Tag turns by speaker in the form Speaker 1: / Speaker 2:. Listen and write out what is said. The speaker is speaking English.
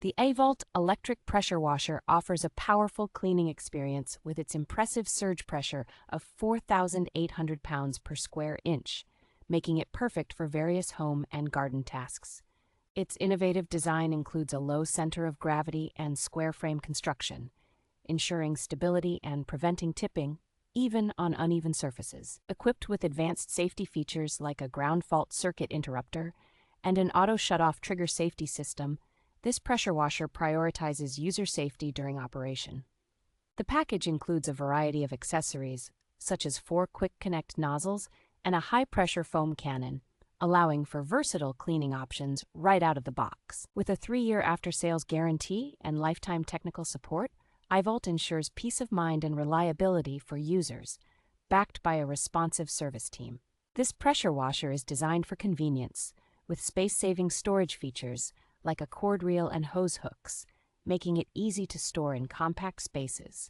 Speaker 1: The AIVOLT Electric Pressure Washer offers a powerful cleaning experience with its impressive surge pressure of 4,800 pounds per square inch, making it perfect for various home and garden tasks. Its innovative design includes a low center of gravity and square frame construction, ensuring stability and preventing tipping, even on uneven surfaces. Equipped with advanced safety features like a ground fault circuit interrupter and an auto-shutoff trigger safety system, this pressure washer prioritizes user safety during operation. The package includes a variety of accessories, such as 4 quick connect nozzles and a high-pressure foam cannon, allowing for versatile cleaning options right out of the box. With a 3-year after-sales guarantee and lifetime technical support, AIVOLT ensures peace of mind and reliability for users, backed by a responsive service team. This pressure washer is designed for convenience, with space-saving storage features like a cord reel and hose hooks, making it easy to store in compact spaces.